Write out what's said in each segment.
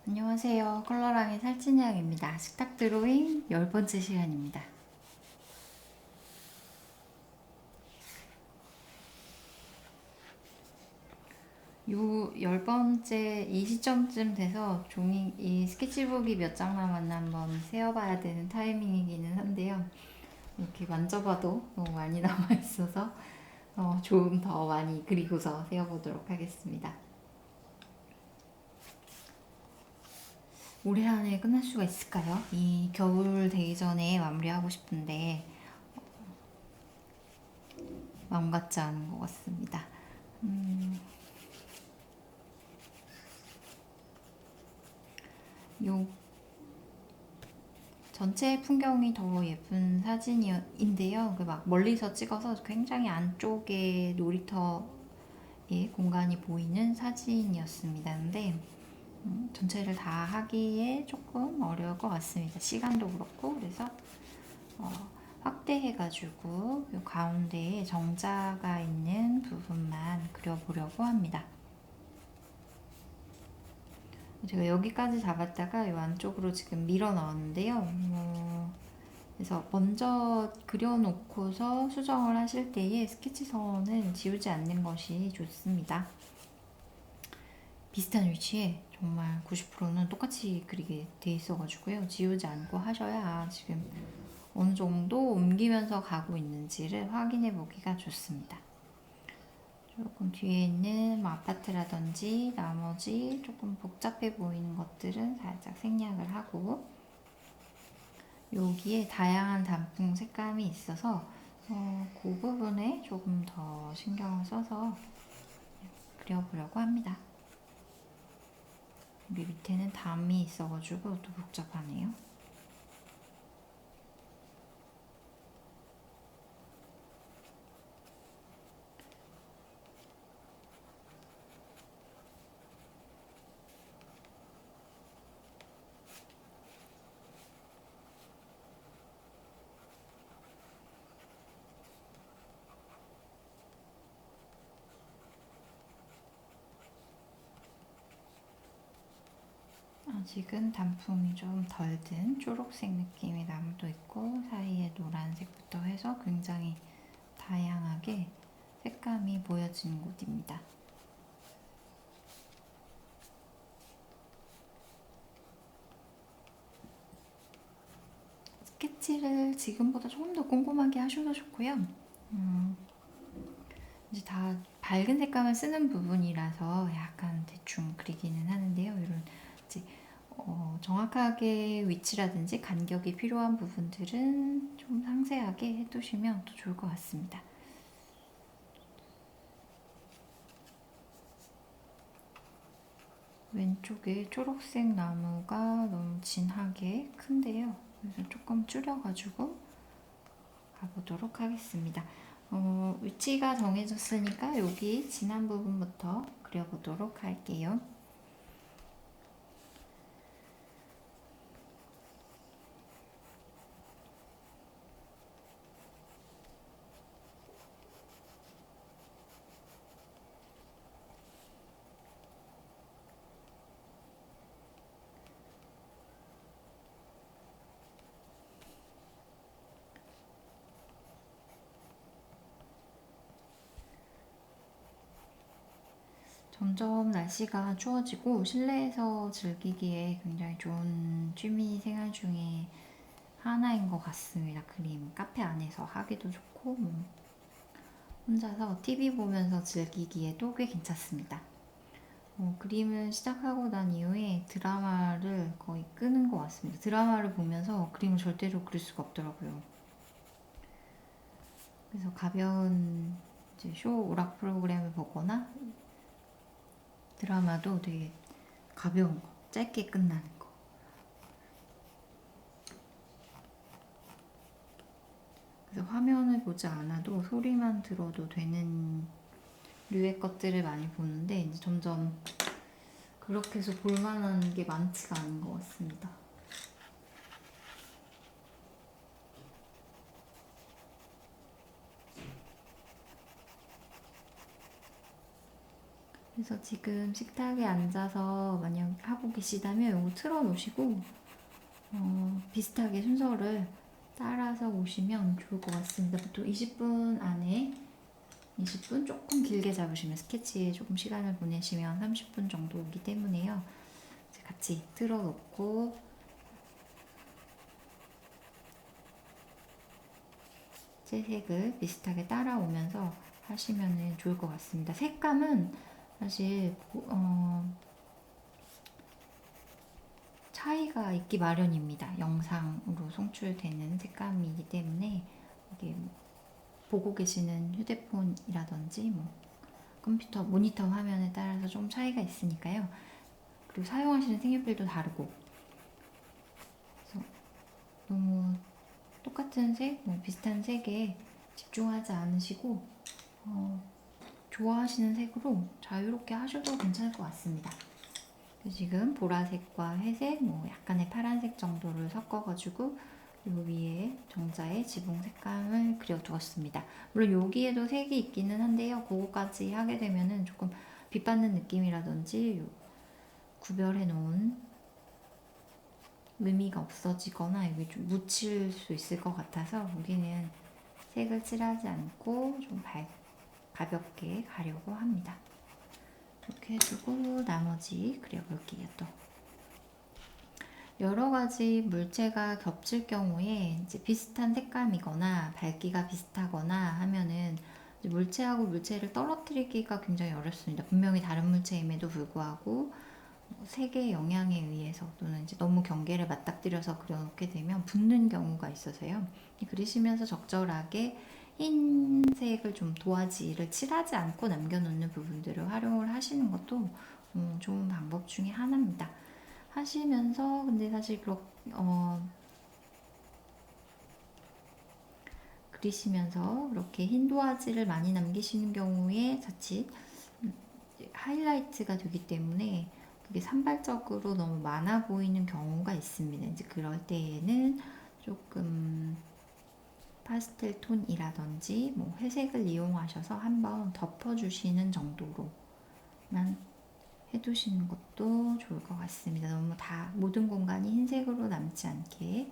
안녕하세요. 컬러랑의 살찐양입니다. 식탁 드로잉 10번째 시간입니다. 요 10번째 이 시점쯤 돼서 이 스케치북이 몇 장 남았나 한번 세어봐야 되는 타이밍이기는 한데요. 이렇게 만져봐도 너무 많이 남아있어서 좀 더 많이 그리고서 세어보도록 하겠습니다. 올해 안에 끝날 수가 있을까요? 이 겨울 되기 전에 마무리하고 싶은데 마음 같지 않은 것 같습니다. 요 전체 풍경이 더 예쁜 사진인데요. 그 막 멀리서 찍어서 굉장히 안쪽에 놀이터의 공간이 보이는 사진이었습니다. 근데 전체를 다 하기에 조금 어려울 것 같습니다. 시간도 그렇고 그래서 어, 확대해가지고 요 가운데에 정자가 있는 부분만 그려보려고 합니다. 제가 여기까지 잡았다가 이 안쪽으로 지금 밀어 넣었는데요. 그래서 먼저 그려놓고서 수정을 하실 때에 스케치선은 지우지 않는 것이 좋습니다. 비슷한 위치에 정말 90%는 똑같이 그리게 돼 있어가지고요. 지우지 않고 하셔야 지금 어느 정도 옮기면서 가고 있는지를 확인해 보기가 좋습니다. 조금 뒤에 있는 아파트라든지 나머지 조금 복잡해 보이는 것들은 살짝 생략을 하고 여기에 다양한 단풍 색감이 있어서 그 부분에 조금 더 신경을 써서 그려보려고 합니다. 여기 밑에는 담이 있어가지고 또 복잡하네요. 아직은 단풍이 좀 덜 든 초록색 느낌의 나무도 있고 사이에 노란색부터 해서 굉장히 다양하게 색감이 보여지는 곳입니다. 스케치를 지금보다 조금 더 꼼꼼하게 하셔도 좋고요. 이제 다 밝은 색감을 쓰는 부분이라서 약간 대충 그리기는 하는데요. 이런 이제 정확하게 위치라든지 간격이 필요한 부분들은 좀 상세하게 해두시면 더 좋을 것 같습니다. 왼쪽에 초록색 나무가 너무 진하게 큰데요. 그래서 조금 줄여가지고 가보도록 하겠습니다. 위치가 정해졌으니까 여기 진한 부분부터 그려보도록 할게요. 점점 날씨가 추워지고 실내에서 즐기기에 굉장히 좋은 취미 생활 중에 하나인 것 같습니다. 그림 카페 안에서 하기도 좋고 혼자서 TV 보면서 즐기기에도 꽤 괜찮습니다. 그림을 시작하고 난 이후에 드라마를 거의 끄는 것 같습니다. 드라마를 보면서 그림을 절대로 그릴 수가 없더라고요. 그래서 가벼운 이제 쇼 오락 프로그램을 보거나 드라마도 되게 가벼운 거, 짧게 끝나는 거. 그래서 화면을 보지 않아도 소리만 들어도 되는 류의 것들을 많이 보는데 이제 점점 그렇게 해서 볼만한 게 많지가 않은 것 같습니다. 그래서 지금 식탁에 앉아서 만약 하고 계시다면 이거 틀어 놓으시고 비슷하게 순서를 따라서 오시면 좋을 것 같습니다. 보통 20분 안에 20분 조금 길게 잡으시면 스케치에 조금 시간을 보내시면 30분 정도 오기 때문에요. 같이 틀어 놓고 채색을 비슷하게 따라오면서 하시면 좋을 것 같습니다. 색감은 사실 차이가 있기 마련입니다. 영상으로 송출되는 색감이기 때문에 이게 보고 계시는 휴대폰이라든지 뭐 컴퓨터 모니터 화면에 따라서 좀 차이가 있으니까요. 그리고 사용하시는 색연필도 다르고 그래서 너무 똑같은 색, 뭐 비슷한 색에 집중하지 않으시고 좋아하시는 색으로 자유롭게 하셔도 괜찮을 것 같습니다. 지금 보라색과 회색, 뭐 약간의 파란색 정도를 섞어가지고 요 위에 정자의 지붕 색감을 그려두었습니다. 물론 여기에도 색이 있기는 한데요. 그거까지 하게 되면은 조금 빛받는 느낌이라든지 구별해 놓은 의미가 없어지거나 여기 좀 묻힐 수 있을 것 같아서 우리는 색을 칠하지 않고 좀 가볍게 가려고 합니다. 이렇게 해주고 나머지 그려볼게요. 또 여러 가지 물체가 겹칠 경우에 이제 비슷한 색감이거나 밝기가 비슷하거나 하면은 물체하고 물체를 떨어뜨리기가 굉장히 어렵습니다. 분명히 다른 물체임에도 불구하고 색의 영향에 의해서 또는 이제 너무 경계를 맞닥뜨려서 그려놓게 되면 붙는 경우가 있어서요. 그리시면서 적절하게 흰색을 좀 도화지를 칠하지 않고 남겨놓는 부분들을 활용을 하시는 것도 좋은 방법 중에 하나입니다. 하시면서 근데 사실 그리시면서 그렇게 흰 도화지를 많이 남기시는 경우에 자칫 하이라이트가 되기 때문에 그게 산발적으로 너무 많아 보이는 경우가 있습니다. 이제 그럴 때에는 조금 파스텔 톤이라든지 뭐 회색을 이용하셔서 한번 덮어주시는 정도로만 해두시는 것도 좋을 것 같습니다. 너무 다 모든 공간이 흰색으로 남지 않게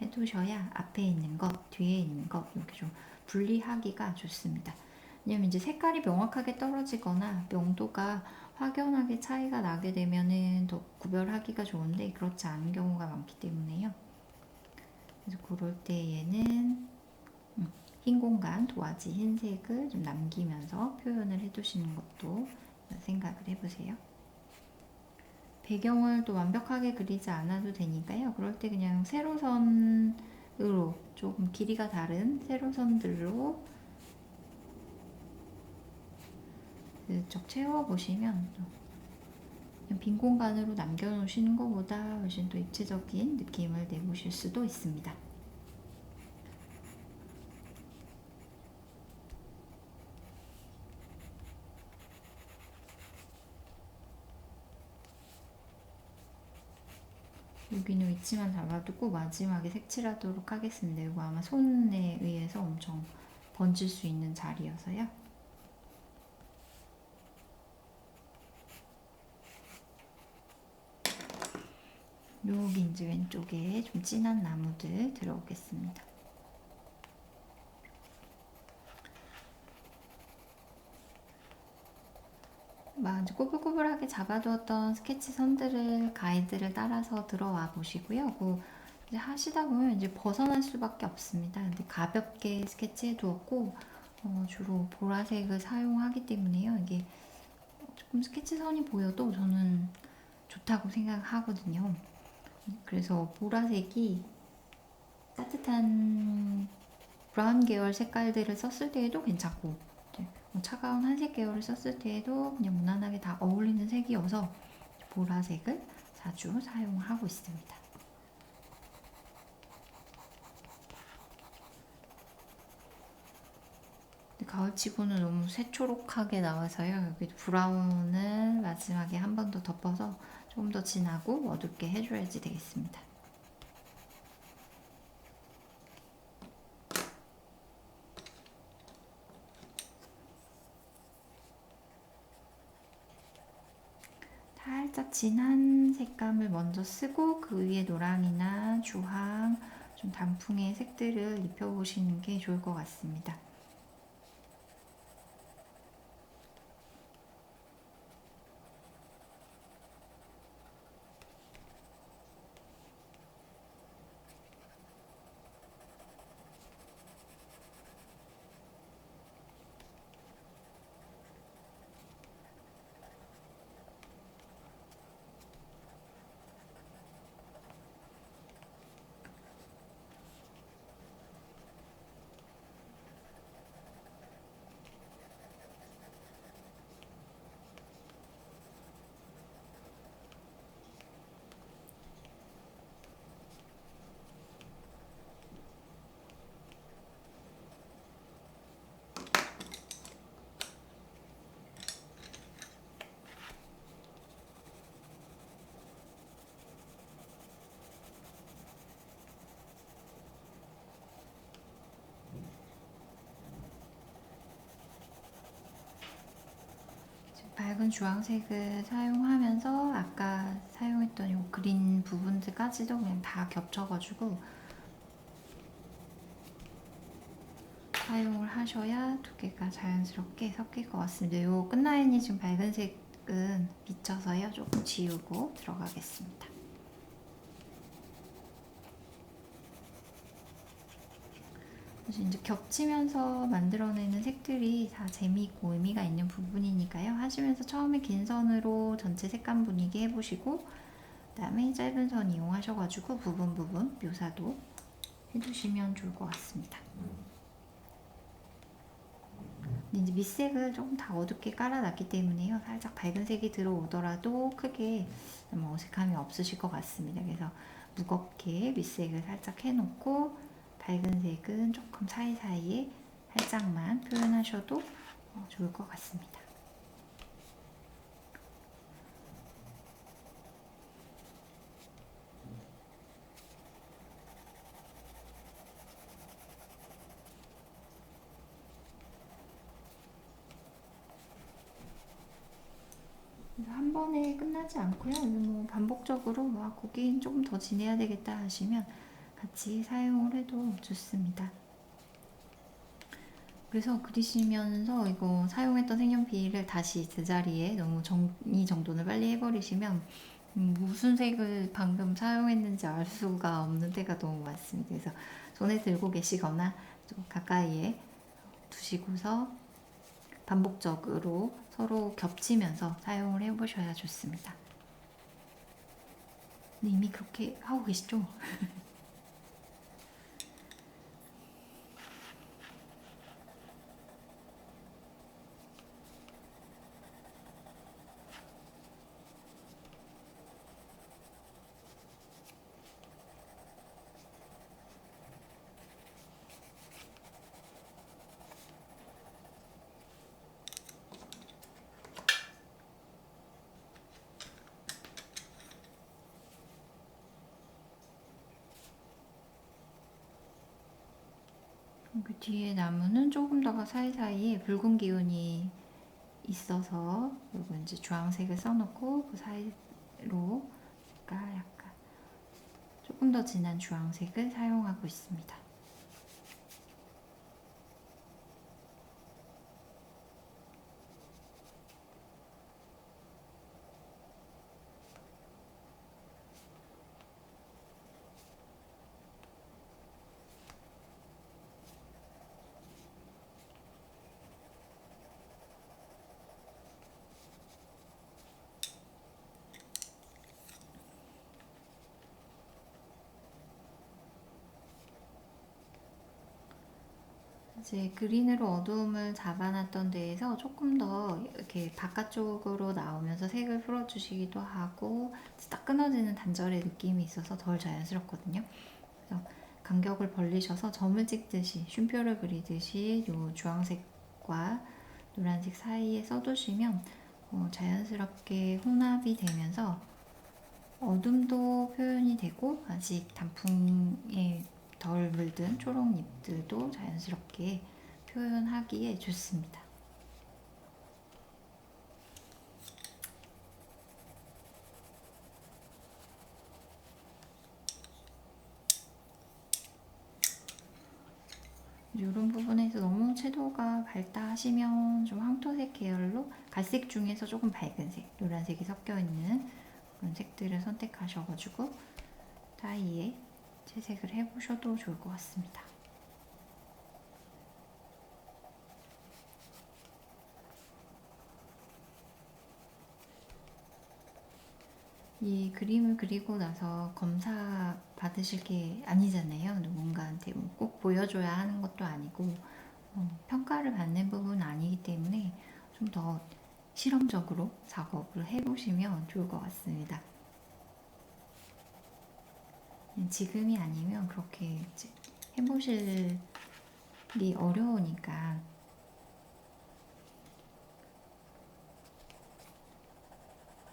해두셔야 앞에 있는 것, 뒤에 있는 것 이렇게 좀 분리하기가 좋습니다. 왜냐면 이제 색깔이 명확하게 떨어지거나 명도가 확연하게 차이가 나게 되면은 더 구별하기가 좋은데 그렇지 않은 경우가 많기 때문에요. 그래서 그럴 때에는 흰 공간, 도화지 흰색을 좀 남기면서 표현을 해두시는 것도 생각을 해보세요. 배경을 또 완벽하게 그리지 않아도 되니까요. 그럴 때 그냥 세로선으로 조금 길이가 다른 세로선들로 슬쩍 채워보시면 그냥 빈 공간으로 남겨놓으시는 것보다 훨씬 더 입체적인 느낌을 내보실 수도 있습니다. 여기는 위치만 잡아두고 마지막에 색칠하도록 하겠습니다. 이거 아마 손에 의해서 엄청 번질 수 있는 자리여서요. 여기 이제 왼쪽에 좀 진한 나무들 들어오겠습니다. 막 이제 꼬불꼬불하게 잡아두었던 스케치 선들을 가이드를 따라서 들어와 보시고요. 그 이제 하시다 보면 이제 벗어날 수밖에 없습니다. 근데 가볍게 스케치해 두었고 주로 보라색을 사용하기 때문에요. 이게 조금 스케치 선이 보여도 저는 좋다고 생각하거든요. 그래서 보라색이 따뜻한 브라운 계열 색깔들을 썼을 때에도 괜찮고 차가운 한색 계열을 썼을 때에도 그냥 무난하게 다 어울리는 색이어서 보라색을 자주 사용하고 있습니다. 가을치고는 너무 새초록하게 나와서요. 여기 브라운을 마지막에 한 번 더 덮어서 조금 더 진하고 어둡게 해줘야지 되겠습니다. 살짝 진한 색감을 먼저 쓰고 그 위에 노랑이나 주황, 좀 단풍의 색들을 입혀보시는 게 좋을 것 같습니다. 밝은 주황색을 사용하면서 아까 사용했던 이 그린 부분들까지도 그냥 다 겹쳐가지고 사용을 하셔야 두 개가 자연스럽게 섞일 것 같습니다. 이 끝라인이 지금 밝은 색은 비쳐서요. 조금 지우고 들어가겠습니다. 그래서 이제 겹치면서 만들어내는 색들이 다 재미있고 의미가 있는 부분이니까요. 하시면서 처음에 긴 선으로 전체 색감 분위기 해보시고 그다음에 짧은 선 이용하셔가지고 부분 묘사도 해주시면 좋을 것 같습니다. 근데 이제 밑색을 조금 다 어둡게 깔아놨기 때문에요. 살짝 밝은 색이 들어오더라도 크게 어색함이 없으실 것 같습니다. 그래서 무겁게 밑색을 살짝 해놓고 밝은 색은 조금 사이사이에 살짝만 표현하셔도 좋을 것 같습니다. 한 번에 끝나지 않고요. 반복적으로 거긴 조금 더 진해야 되겠다 하시면 같이 사용을 해도 좋습니다. 그래서 그리시면서 이거 사용했던 색연필을 다시 제자리에 너무 정리정돈을 빨리 해버리시면 무슨 색을 방금 사용했는지 알 수가 없는 때가 너무 많습니다. 그래서 손에 들고 계시거나 좀 가까이에 두시고서 반복적으로 서로 겹치면서 사용을 해보셔야 좋습니다. 이미 그렇게 하고 계시죠? 그 뒤에 나무는 조금 더 사이사이에 붉은 기운이 있어서 그리고 이제 주황색을 써놓고 그 사이로 약간 조금 더 진한 주황색을 사용하고 있습니다. 이제 그린으로 어두움을 잡아놨던 데에서 조금 더 이렇게 바깥쪽으로 나오면서 색을 풀어주시기도 하고 딱 끊어지는 단절의 느낌이 있어서 덜 자연스럽거든요. 그래서 간격을 벌리셔서 점을 찍듯이 쉼표를 그리듯이 이 주황색과 노란색 사이에 써두시면 자연스럽게 혼합이 되면서 어둠도 표현이 되고 아직 단풍에 덜 물든 초록잎들도 자연스럽게 표현하기에 좋습니다. 이런 부분에서 너무 채도가 밝다 하시면 좀 황토색 계열로 갈색 중에서 조금 밝은 색, 노란색이 섞여 있는 그런 색들을 선택하셔가지고 다이에 채색을 해보셔도 좋을 것 같습니다. 이 그림을 그리고 나서 검사 받으실 게 아니잖아요. 누군가한테 꼭 보여줘야 하는 것도 아니고 평가를 받는 부분은 아니기 때문에 좀 더 실험적으로 작업을 해보시면 좋을 것 같습니다. 지금이 아니면 그렇게 해보실 게 어려우니까.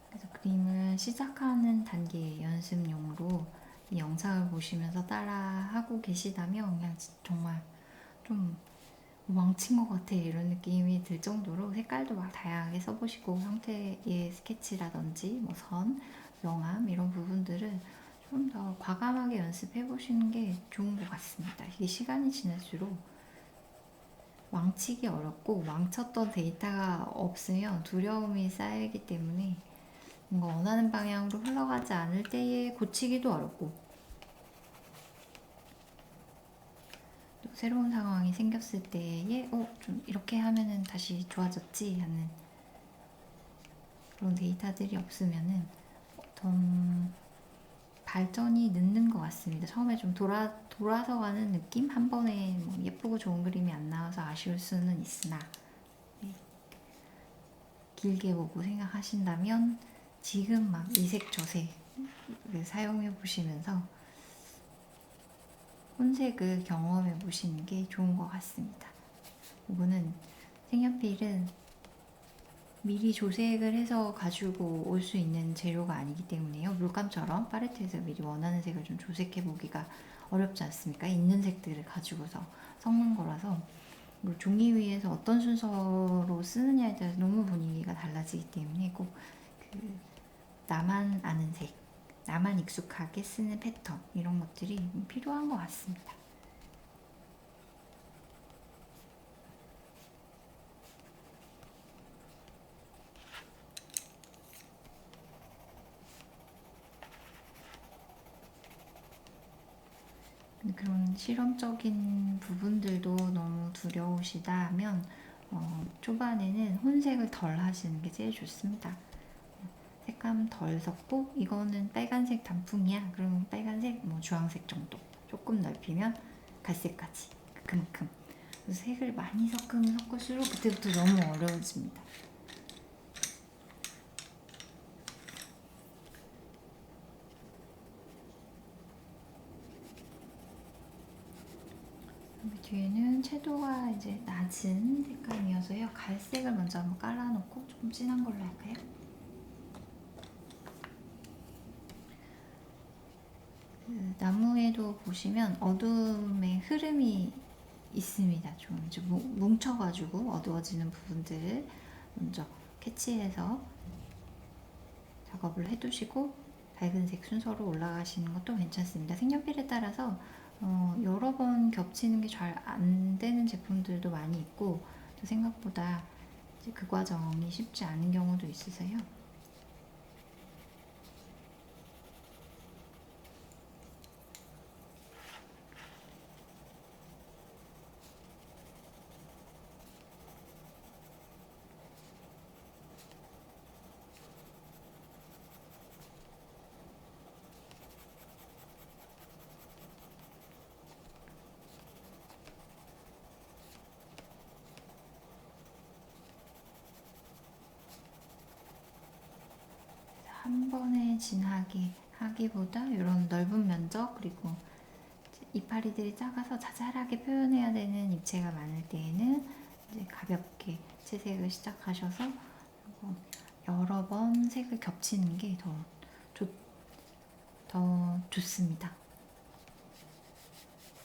그래서 그림을 시작하는 단계 연습용으로 이 영상을 보시면서 따라하고 계시다면 그냥 정말 좀 왕친 것 같아 이런 느낌이 들 정도로 색깔도 막 다양하게 써보시고 형태의 스케치라든지 뭐 선, 명암 이런 부분들을 좀 더 과감하게 연습해 보시는 게 좋은 것 같습니다. 이게 시간이 지날수록 왕치기 어렵고 왕쳤던 데이터가 없으면 두려움이 쌓이기 때문에 뭔가 원하는 방향으로 흘러가지 않을 때에 고치기도 어렵고 또 새로운 상황이 생겼을 때에 좀 이렇게 하면은 다시 좋아졌지 하는 그런 데이터들이 없으면은 어떤 발전이 늦는 것 같습니다. 처음에 좀 돌아서 가는 느낌? 한 번에 뭐 예쁘고 좋은 그림이 안 나와서 아쉬울 수는 있으나 네. 길게 보고 생각하신다면 지금 막 이색 저색 사용해 보시면서 혼색을 경험해 보시는 게 좋은 것 같습니다. 이거는 색연필은 미리 조색을 해서 가지고 올 수 있는 재료가 아니기 때문에요. 물감처럼 팔레트에서 미리 원하는 색을 좀 조색해 보기가 어렵지 않습니까? 있는 색들을 가지고서 섞는 거라서 종이 위에서 어떤 순서로 쓰느냐에 따라서 너무 분위기가 달라지기 때문에 꼭 그 나만 아는 색, 나만 익숙하게 쓰는 패턴 이런 것들이 필요한 것 같습니다. 그런 실험적인 부분들도 너무 두려우시다면 초반에는 혼색을 덜 하시는 게 제일 좋습니다. 색감 덜 섞고 이거는 빨간색 단풍이야. 그러면 빨간색, 뭐 주황색 정도. 조금 넓히면 갈색까지 그만큼. 그래서 색을 많이 섞으면 섞을수록 그때부터 너무 어려워집니다. 뒤에는 채도가 이제 낮은 색감이어서요. 갈색을 먼저 한번 깔아놓고 조금 진한 걸로 할까요? 그 나무에도 보시면 어둠의 흐름이 있습니다. 좀 이제 뭉쳐가지고 어두워지는 부분들을 먼저 캐치해서 작업을 해두시고 밝은색 순서로 올라가시는 것도 괜찮습니다. 색연필에 따라서 여러 번 겹치는 게 잘 안 되는 제품들도 많이 있고 또 생각보다 이제 그 과정이 쉽지 않은 경우도 있으세요. 한 번에 진하게 하기보다 이런 넓은 면적 그리고 이파리들이 작아서 자잘하게 표현해야 되는 입체가 많을 때에는 이제 가볍게 채색을 시작하셔서 여러 번 색을 겹치는 게 더 좋습니다.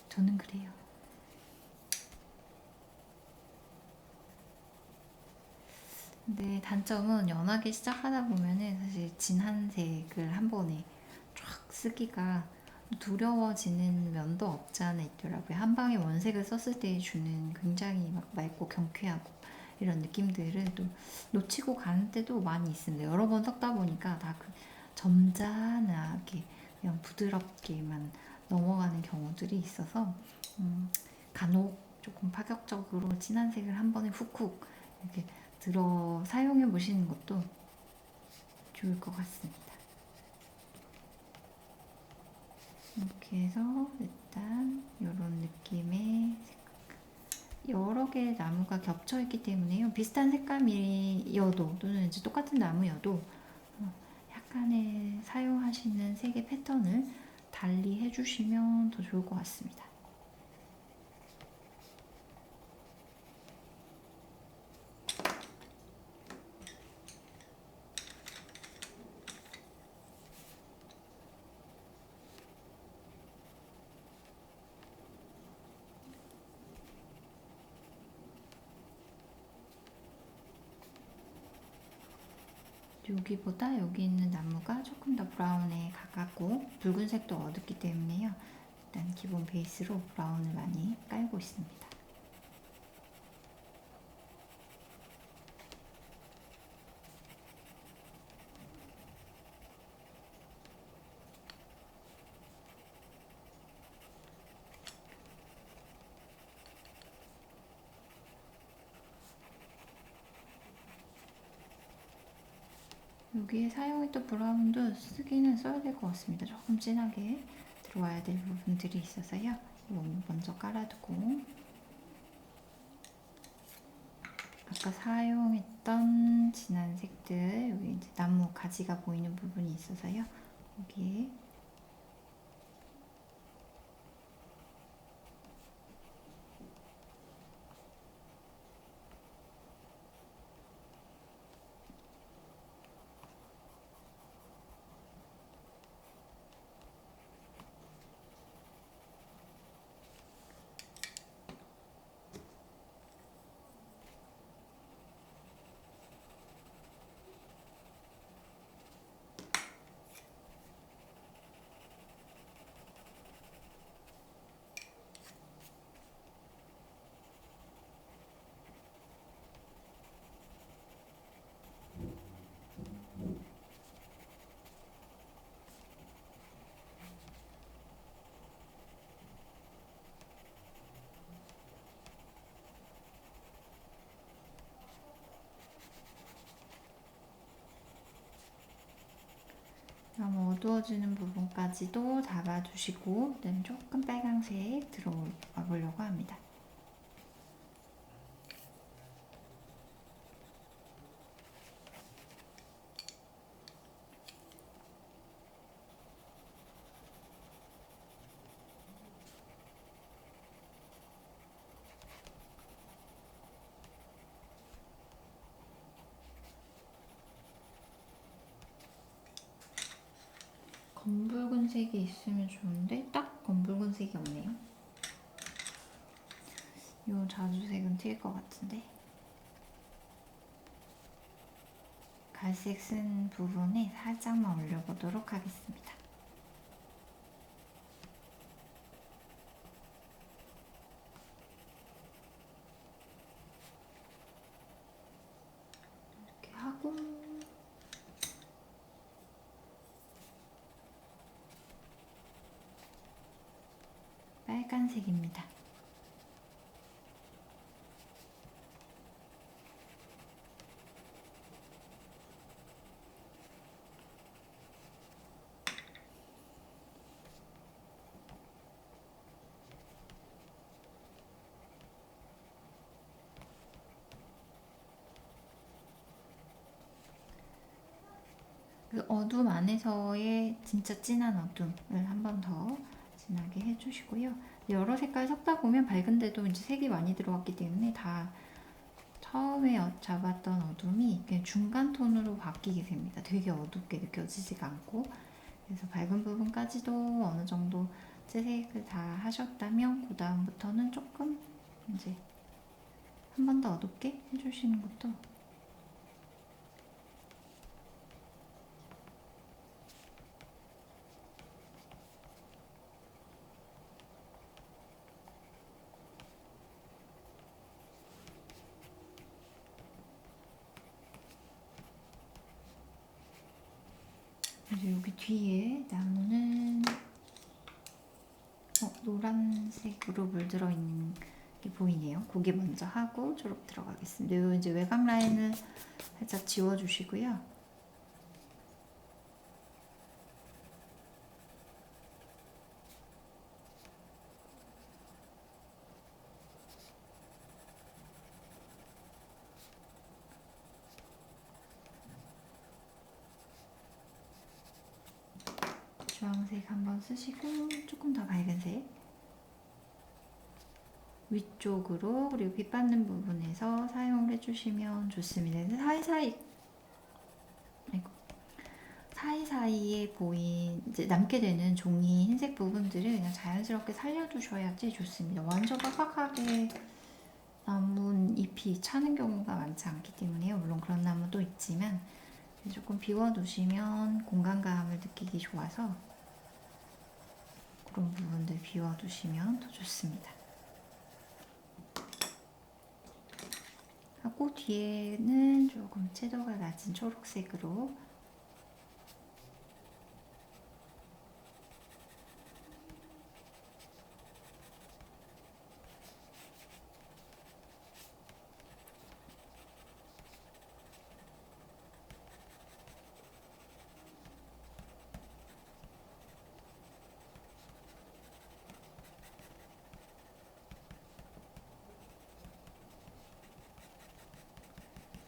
저는 그래요. 근데 단점은 연하게 시작하다 보면은 사실 진한 색을 한 번에 쫙 쓰기가 두려워지는 면도 없지 않아 있더라고요. 한 방에 원색을 썼을 때 주는 굉장히 막 맑고 경쾌하고 이런 느낌들을 또 놓치고 가는 때도 많이 있습니다. 여러 번 섞다 보니까 다 그 점잖하게 그냥 부드럽게만 넘어가는 경우들이 있어서 간혹 조금 파격적으로 진한 색을 한 번에 훅훅 이렇게 들어 사용해 보시는 것도 좋을 것 같습니다. 이렇게 해서 일단 이런 느낌의 여러 개의 나무가 겹쳐 있기 때문에요. 비슷한 색감이어도 또는 이제 똑같은 나무여도 약간의 사용하시는 색의 패턴을 달리 해주시면 더 좋을 것 같습니다. 여기보다 여기 있는 나무가 조금 더 브라운에 가깝고 붉은색도 어둡기 때문에요. 일단 기본 베이스로 브라운을 많이 깔고 있습니다. 여기에 사용했던 브라운도 쓰기는 써야 될 것 같습니다. 조금 진하게 들어와야 될 부분들이 있어서요. 이거 먼저 깔아두고 아까 사용했던 진한 색들 여기 이제 나무 가지가 보이는 부분이 있어서요. 여기에 너무 어두워지는 부분까지도 잡아주시고 그다음에 조금 빨강색 들어와 보려고 합니다. 검붉은색이 있으면 좋은데 딱 검붉은색이 없네요. 이 자주색은 튈 것 같은데 갈색 쓴 부분에 살짝만 올려보도록 하겠습니다. 이렇게 하고 빨간색입니다. 그 어둠 안에서의 진짜 진한 어둠을 한 번 더 진하게 해주시고요. 여러 색깔 섞다 보면 밝은데도 이제 색이 많이 들어갔기 때문에 다 처음에 잡았던 어둠이 중간 톤으로 바뀌게 됩니다. 되게 어둡게 느껴지지가 않고 그래서 밝은 부분까지도 어느 정도 채색을 다 하셨다면 그 다음부터는 조금 이제 한 번 더 어둡게 해주시는 것도 이제 여기 뒤에 나무는 노란색으로 물들어 있는 게 보이네요. 고기 먼저 하고 초록 들어가겠습니다. 요 이제 외곽 라인을 살짝 지워주시고요. 주황색 한번 쓰시고 조금 더 밝은 색 위쪽으로 그리고 빛 받는 부분에서 사용을 해주시면 좋습니다. 사이사이에 보인 이제 남게 되는 종이 흰색 부분들을 그냥 자연스럽게 살려두셔야지 좋습니다. 완전 빡빡하게 나뭇잎이 차는 경우가 많지 않기 때문에요. 물론 그런 나무도 있지만 조금 비워두시면 공간감을 느끼기 좋아서 그런 부분들 비워두시면 더 좋습니다. 하고 뒤에는 조금 채도가 낮은 초록색으로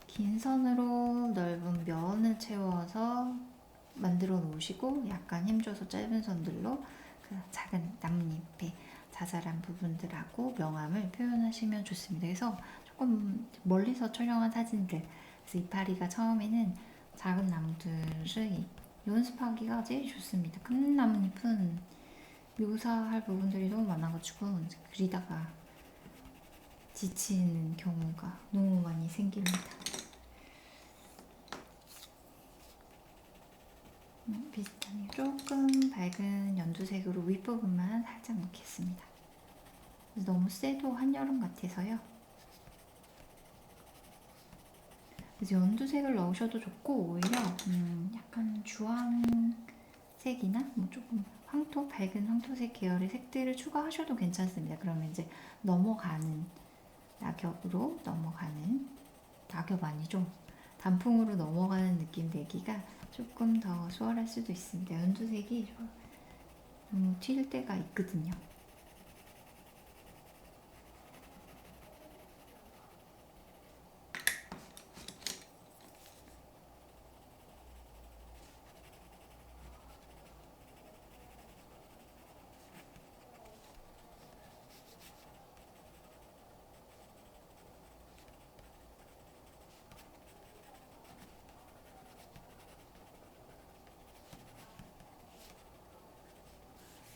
긴 선으로 넓은 면을 채워서 만들어 놓으시고 약간 힘줘서 짧은 선들로 그 작은 나뭇잎의 자잘한 부분들하고 명암을 표현하시면 좋습니다. 그래서 조금 멀리서 촬영한 사진들, 그래서 이파리가 처음에는 작은 나무들을 연습하기가 제일 좋습니다. 큰 나뭇잎은 묘사할 부분들이 너무 많아가지고 그리다가 지치는 경우가 너무 많이 생깁니다. 비슷하네요. 조금 밝은 연두색으로 윗부분만 살짝 넣겠습니다. 너무 세도 한여름 같아서요. 그래서 연두색을 넣으셔도 좋고 오히려 약간 주황색이나 뭐 조금 황토, 밝은 황토색 계열의 색들을 추가하셔도 괜찮습니다. 그러면 이제 넘어가는 낙엽으로 넘어가는 낙엽 아니죠? 단풍으로 넘어가는 느낌 내기가 조금 더 수월할 수도 있습니다. 연두색이 너무 튈 때가 있거든요.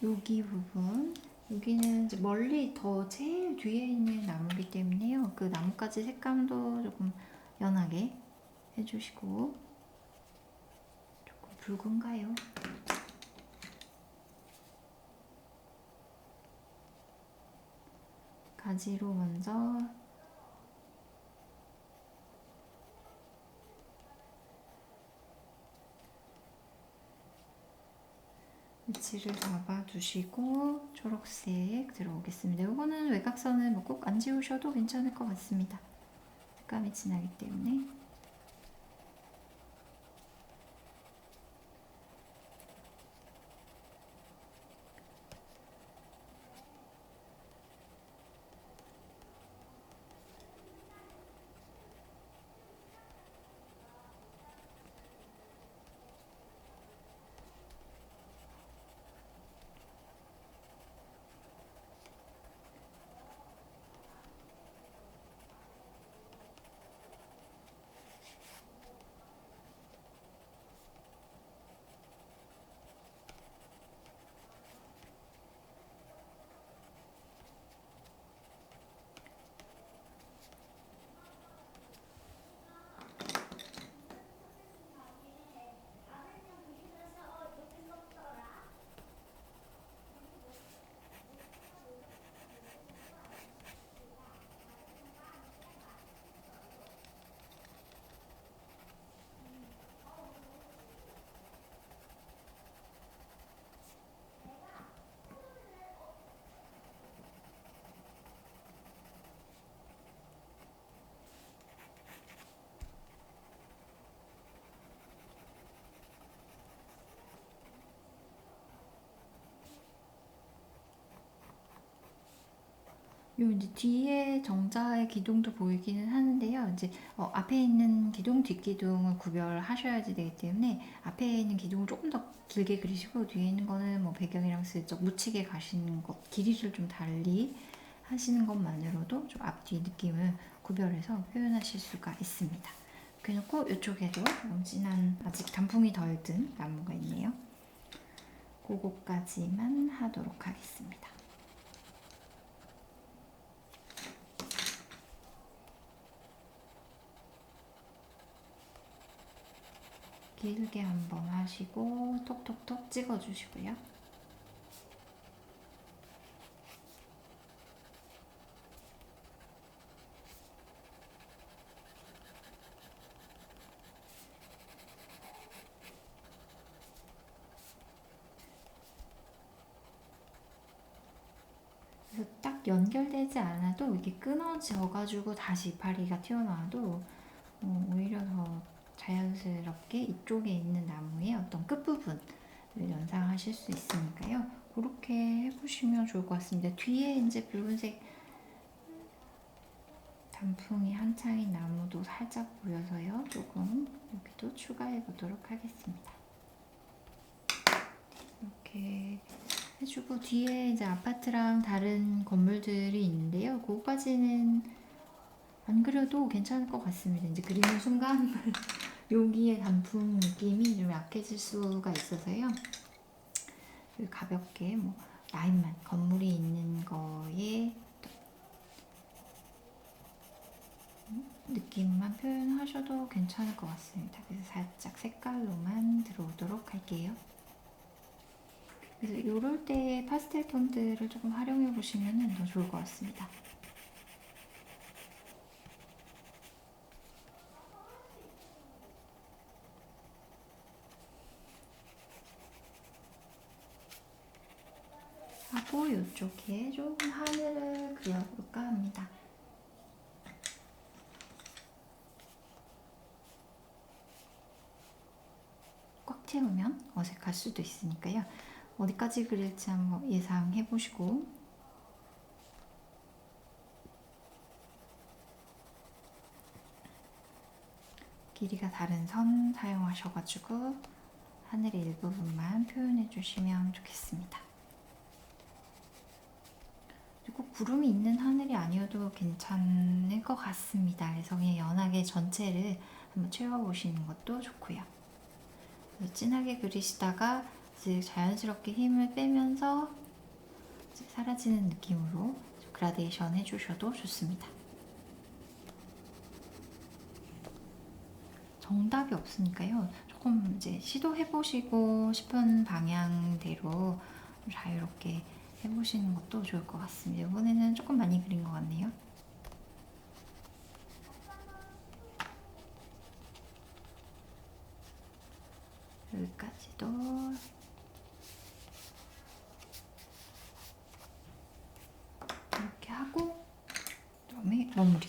여기 부분, 여기는 이제 멀리 더 제일 뒤에 있는 나무기 때문에요. 그 나뭇가지 색감도 조금 연하게 해주시고, 조금 붉은가요? 가지로 먼저 위치를 잡아두시고 초록색 들어오겠습니다. 이거는 외곽선을 뭐 꼭 안 지우셔도 괜찮을 것 같습니다. 색감이 진하기 때문에. 요 이제 뒤에 정자의 기둥도 보이기는 하는데요. 이제 앞에 있는 기둥, 뒷기둥을 구별하셔야지 되기 때문에 앞에 있는 기둥을 조금 더 길게 그리시고 뒤에 있는 거는 뭐 배경이랑 슬쩍 묻히게 가시는 것, 길이를 좀 달리 하시는 것만으로도 좀 앞뒤 느낌을 구별해서 표현하실 수가 있습니다. 그렇게 놓고 이쪽에도 좀 진한 아직 단풍이 덜 든 나무가 있네요. 그거까지만 하도록 하겠습니다. 길게 한번 하시고 톡톡톡 찍어주시고요. 그래서 딱 연결되지 않아도 이게 끊어져가지고 다시 이파리가 튀어나와도 오히려 더 자연스럽게 이쪽에 있는 나무의 어떤 끝부분을 연상하실 수 있으니까요. 그렇게 해보시면 좋을 것 같습니다. 뒤에 이제 붉은색 단풍이 한창인 나무도 살짝 보여서요. 조금 여기도 추가해 보도록 하겠습니다. 이렇게 해주고 뒤에 이제 아파트랑 다른 건물들이 있는데요. 그거까지는 안 그려도 괜찮을 것 같습니다. 이제 그리는 순간 여기에 단풍 느낌이 좀 약해질 수가 있어서요. 가볍게 뭐 라인만 건물이 있는 거에 느낌만 표현하셔도 괜찮을 것 같습니다. 그래서 살짝 색깔로만 들어오도록 할게요. 그래서 이럴 때 파스텔 톤들을 조금 활용해 보시면 더 좋을 것 같습니다. 하고 이쪽에 조금 하늘을 그려볼까 합니다. 꽉 채우면 어색할 수도 있으니까요. 어디까지 그릴지 한번 예상해 보시고 길이가 다른 선 사용하셔가지고 하늘의 일부분만 표현해 주시면 좋겠습니다. 그리고 구름이 있는 하늘이 아니어도 괜찮을 것 같습니다. 그래서 그냥 연하게 전체를 한번 채워보시는 것도 좋고요. 진하게 그리시다가 이제 자연스럽게 힘을 빼면서 사라지는 느낌으로 그라데이션 해주셔도 좋습니다. 정답이 없으니까요. 조금 이제 시도해보시고 싶은 방향대로 자유롭게 해보시는 것도 좋을 것 같습니다. 이번에는 조금 많이 그린 것 같네요. 여기까지도 이렇게 하고 그다음에 마무리.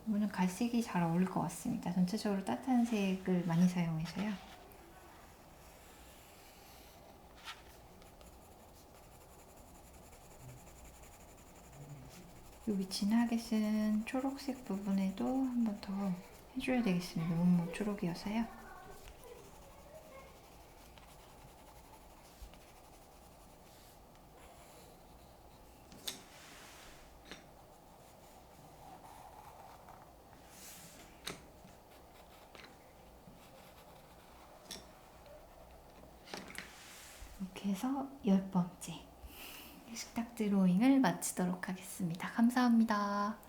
이거는 갈색이 잘 어울릴 것 같습니다. 전체적으로 따뜻한 색을 많이 사용해서요. 여기 진하게 쓴 초록색 부분에도 한 번 더 해줘야 되겠습니다. 너무 초록이어서요. 이렇게 해서 10번째 식탁 드로잉을 마치도록 하겠습니다. 감사합니다.